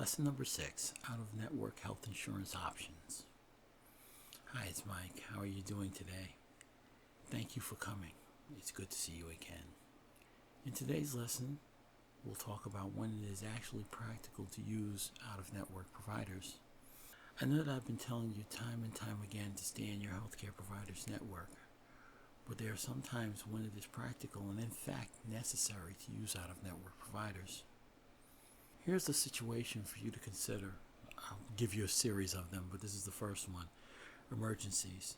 Lesson number 6, out-of-network health insurance options. Hi, it's Mike. How are you doing today? Thank you for coming. It's good to see you again. In today's lesson, we'll talk about when it is actually practical to use out-of-network providers. I know that I've been telling you time and time again to stay in your healthcare provider's network, but there are some times when it is practical and in fact necessary to use out-of-network providers. Here's the situation for you to consider. I'll give you a series of them, but this is the first one. Emergencies.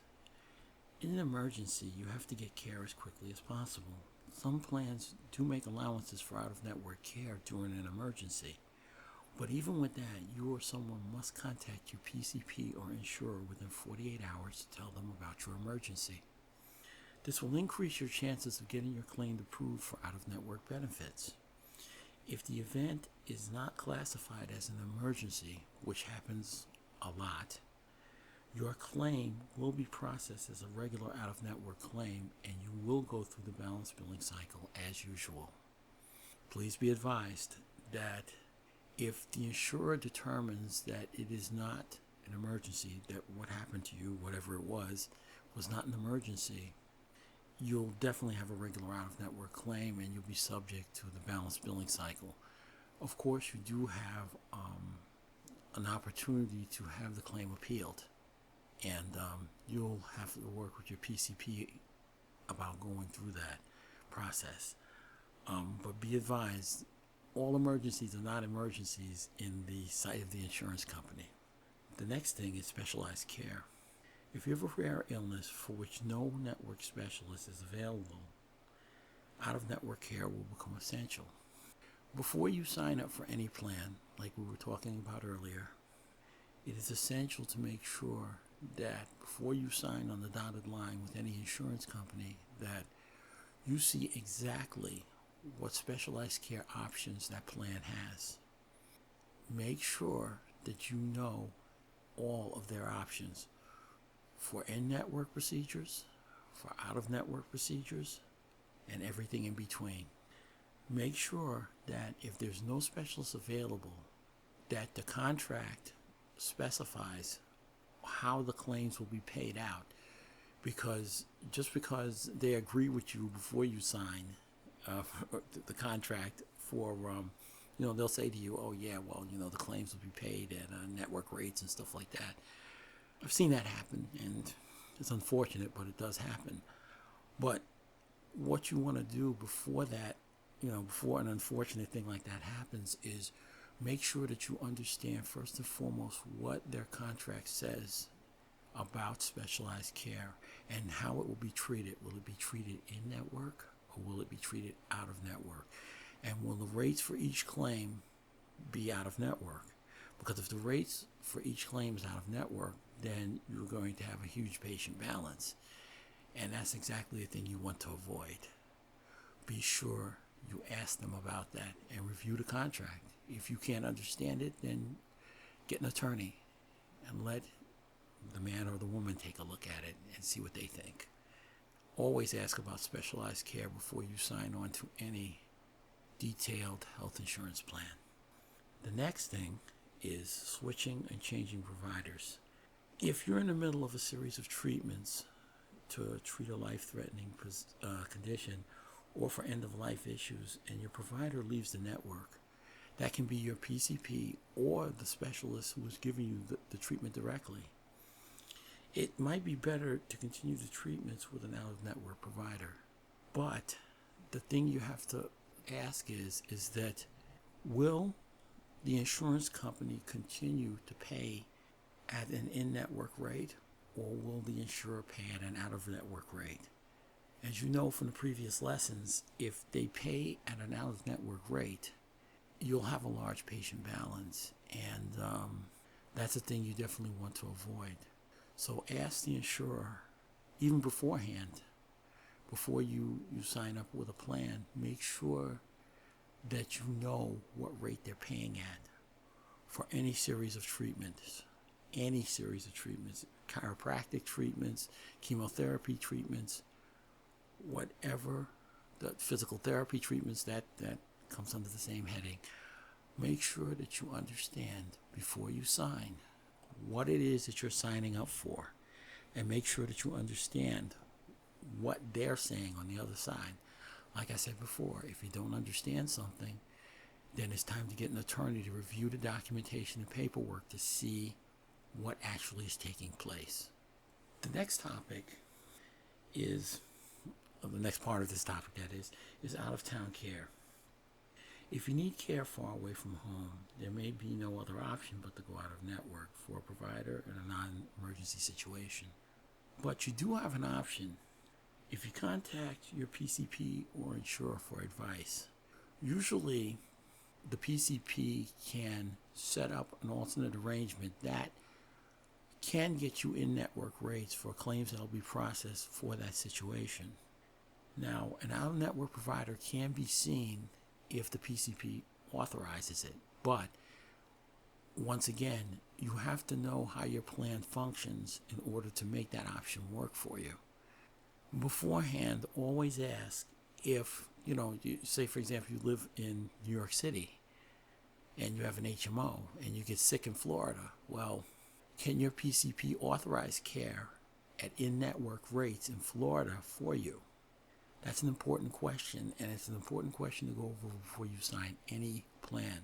In an emergency, you have to get care as quickly as possible. Some plans do make allowances for out-of-network care during an emergency. But even with that, you or someone must contact your PCP or insurer within 48 hours to tell them about your emergency. This will increase your chances of getting your claim approved for out-of-network benefits. If the event is not classified as an emergency, which happens a lot, your claim will be processed as a regular out-of-network claim and you will go through the balance billing cycle as usual. Please be advised that if the insurer determines that it is not an emergency, that what happened to you, whatever it was not an emergency, you'll definitely have a regular out-of-network claim and you'll be subject to the balance billing cycle. Of course, you do have an opportunity to have the claim appealed, and you'll have to work with your PCP about going through that process. But be advised, all emergencies are not emergencies in the sight of the insurance company. The next thing is specialized care. If you have a rare illness for which no network specialist is available, out-of-network care will become essential. Before you sign up for any plan, like we were talking about earlier, it is essential to make sure that before you sign on the dotted line with any insurance company, that you see exactly what specialized care options that plan has. Make sure that you know all of their options for in-network procedures, for out-of-network procedures, and everything in between. Make sure that if there's no specialist available, that the contract specifies how the claims will be paid out. Because just because they agree with you before you sign the contract for, they'll say to you, oh yeah, well, the claims will be paid at network rates and stuff like that. I've seen that happen, and it's unfortunate, but it does happen. But what you want to do before that, before an unfortunate thing like that happens, is make sure that you understand first and foremost what their contract says about specialized care and how it will be treated. Will it be treated in network or will it be treated out of network? And will the rates for each claim be out of network? Because if the rates for each claim is out of network, then you're going to have a huge patient balance. And that's exactly the thing you want to avoid. Be sure you ask them about that and review the contract. If you can't understand it, then get an attorney and let the man or the woman take a look at it and see what they think. Always ask about specialized care before you sign on to any detailed health insurance plan. The next thing is switching and changing providers. If you're in the middle of a series of treatments to treat a life-threatening condition or for end-of-life issues and your provider leaves the network, that can be your PCP or the specialist who is giving you the treatment directly. It might be better to continue the treatments with an out-of-network provider. But the thing you have to ask is that will the insurance company continue to pay at an in-network rate, or will the insurer pay at an out-of-network rate? As you know from the previous lessons, if they pay at an out-of-network rate, you'll have a large patient balance, and that's a thing you definitely want to avoid. So ask the insurer, even beforehand, before you sign up with a plan, make sure that you know what rate they're paying at for any series of treatments, chiropractic treatments, chemotherapy treatments, whatever, the physical therapy treatments, that comes under the same heading. Make sure that you understand before you sign what it is that you're signing up for, and make sure that you understand what they're saying on the other side. Like I said before, if you don't understand something, then it's time to get an attorney to review the documentation and paperwork to see what actually is taking place. The next topic is, the next part of this topic that is out-of-town care. If you need care far away from home, there may be no other option but to go out of network for a provider in a non-emergency situation. But you do have an option. If you contact your PCP or insurer for advice, usually the PCP can set up an alternate arrangement that can get you in-network rates for claims that will be processed for that situation. Now, an out-of-network provider can be seen if the PCP authorizes it, but once again, you have to know how your plan functions in order to make that option work for you. Beforehand, always ask if, say for example, you live in New York City and you have an HMO and you get sick in Florida. Well, can your PCP authorize care at in-network rates in Florida for you? That's an important question, and it's an important question to go over before you sign any plan.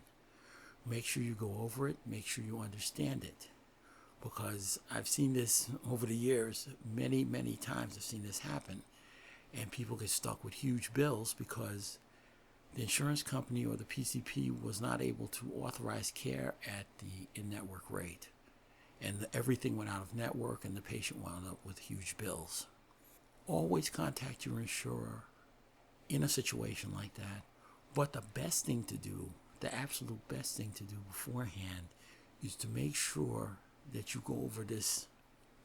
Make sure you go over it, make sure you understand it. Because I've seen this over the years, many, many times I've seen this happen, and people get stuck with huge bills because the insurance company or the PCP was not able to authorize care at the in-network rate. And everything went out of network, and the patient wound up with huge bills. Always contact your insurer in a situation like that. But the best thing to do, the absolute best thing to do beforehand, is to make sure that you go over this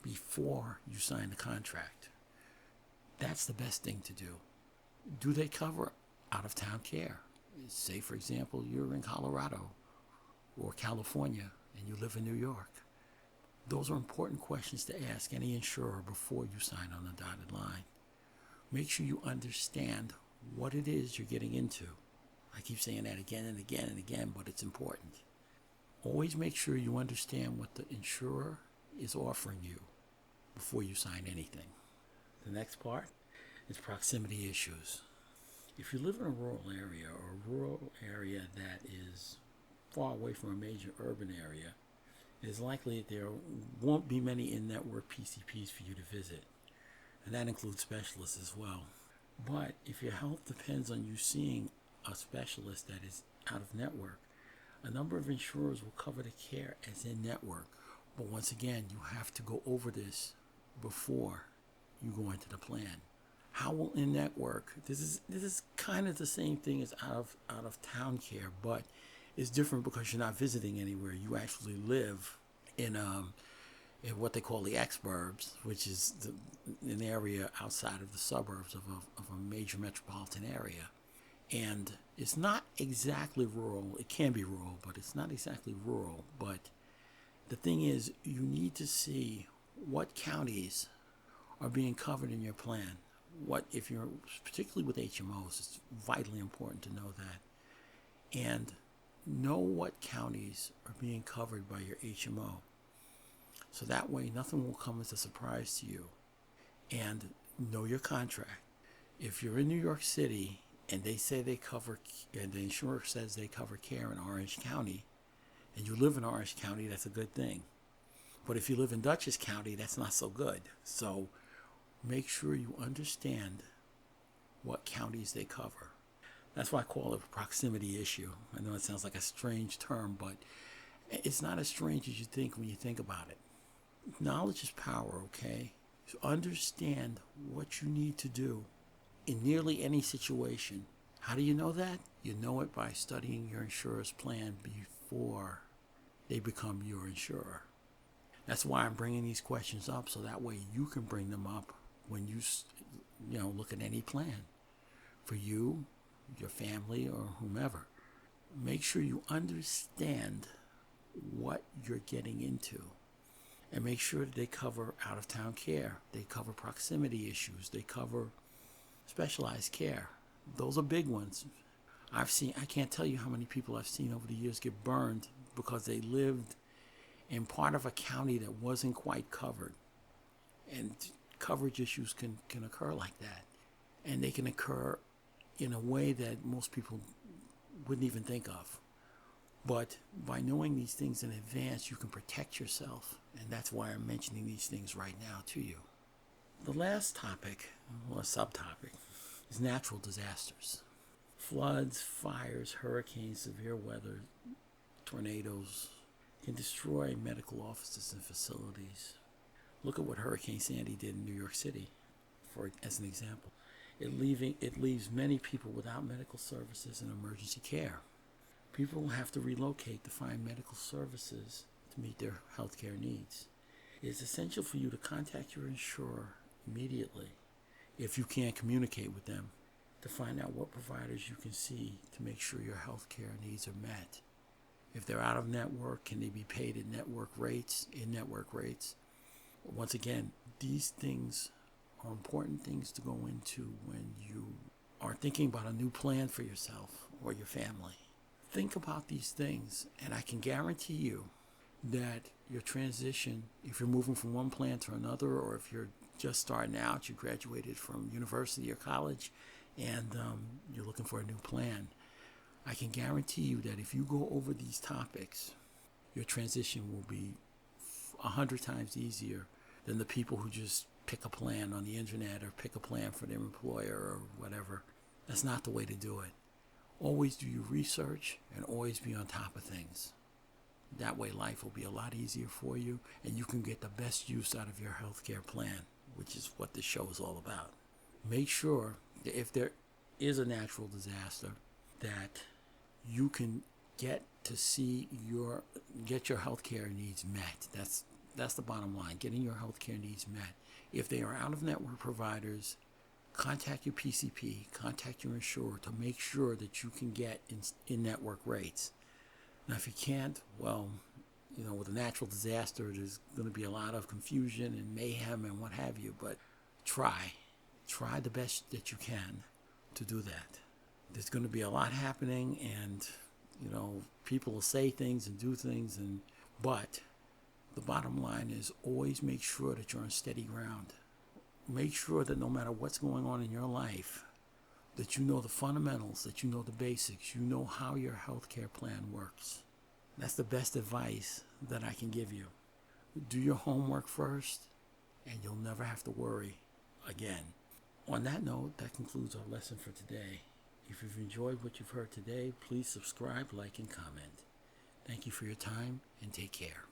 before you sign the contract. That's the best thing to do. Do they cover out-of-town care? Say, for example, you're in Colorado or California and you live in New York. Those are important questions to ask any insurer before you sign on the dotted line. Make sure you understand what it is you're getting into. I keep saying that again and again and again, but it's important. Always make sure you understand what the insurer is offering you before you sign anything. The next part is proximity issues. If you live in a rural area or a rural area that is far away from a major urban area, it is likely that there won't be many in-network PCPs for you to visit, and that includes specialists as well. But if your health depends on you seeing a specialist that is out of network, a number of insurers will cover the care as in-network. But once again, you have to go over this before you go into the plan. How will in-network? This is kind of the same thing as out of town care, but it's different because you're not visiting anywhere. You actually live in what they call the exurbs, which is an area outside of the suburbs of a major metropolitan area. And it's not exactly rural. It can be rural, but it's not exactly rural. But the thing is, you need to see what counties are being covered in your plan. What, if you're, particularly with HMOs, it's vitally important to know that. And know what counties are being covered by your HMO. So that way nothing will come as a surprise to you. And know your contract. If you're in New York City and they say they cover, and the insurer says they cover care in Orange County, and you live in Orange County, that's a good thing. But if you live in Dutchess County, that's not so good. So make sure you understand what counties they cover. That's why I call it a proximity issue. I know it sounds like a strange term, but it's not as strange as you think when you think about it. Knowledge is power, okay? So understand what you need to do in nearly any situation. How do you know that? You know it by studying your insurer's plan before they become your insurer. That's why I'm bringing these questions up, so that way you can bring them up when you look at any plan for you, your family, or whomever. Make sure you understand what you're getting into, and make sure that they cover out-of-town care, they cover proximity issues, they cover specialized care. Those are big ones. I can't tell you how many people I've seen over the years get burned because they lived in part of a county that wasn't quite covered. And coverage issues can occur like that. And they can occur in a way that most people wouldn't even think of. But by knowing these things in advance, you can protect yourself. And that's why I'm mentioning these things right now to you. The last topic, or subtopic, is natural disasters. Floods, fires, hurricanes, severe weather, tornadoes can destroy medical offices and facilities. Look at what Hurricane Sandy did in New York City, as an example. It leaves many people without medical services and emergency care. People will have to relocate to find medical services to meet their healthcare needs. It is essential for you to contact your insurer immediately, if you can't communicate with them, to find out what providers you can see to make sure your healthcare needs are met. If they're out of network, can they be paid in network rates? Once again, these things are important things to go into when you are thinking about a new plan for yourself or your family. Think about these things, and I can guarantee you that your transition, if you're moving from one plan to another, or if you're just starting out, you graduated from university or college, and you're looking for a new plan, I can guarantee you that if you go over these topics, your transition will be 100 times easier than the people who just pick a plan on the internet or pick a plan for their employer or whatever. That's not the way to do it. Always do your research and always be on top of things. That way life will be a lot easier for you, and you can get the best use out of your healthcare plan, which is what this show is all about. Make sure that if there is a natural disaster, that you can get your healthcare needs met. That's the bottom line, getting your healthcare needs met. If they are out-of-network providers, contact your PCP, contact your insurer to make sure that you can get in-network rates. Now, if you can't, well, with a natural disaster, there's going to be a lot of confusion and mayhem and what have you, but try the best that you can to do that. There's going to be a lot happening, and, people will say things and do things, but the bottom line is always make sure that you're on steady ground. Make sure that no matter what's going on in your life, that you know the fundamentals, that you know the basics, you know how your healthcare plan works. That's the best advice that I can give you. Do your homework first, and you'll never have to worry again. On that note, that concludes our lesson for today. If you've enjoyed what you've heard today, please subscribe, like, and comment. Thank you for your time, and take care.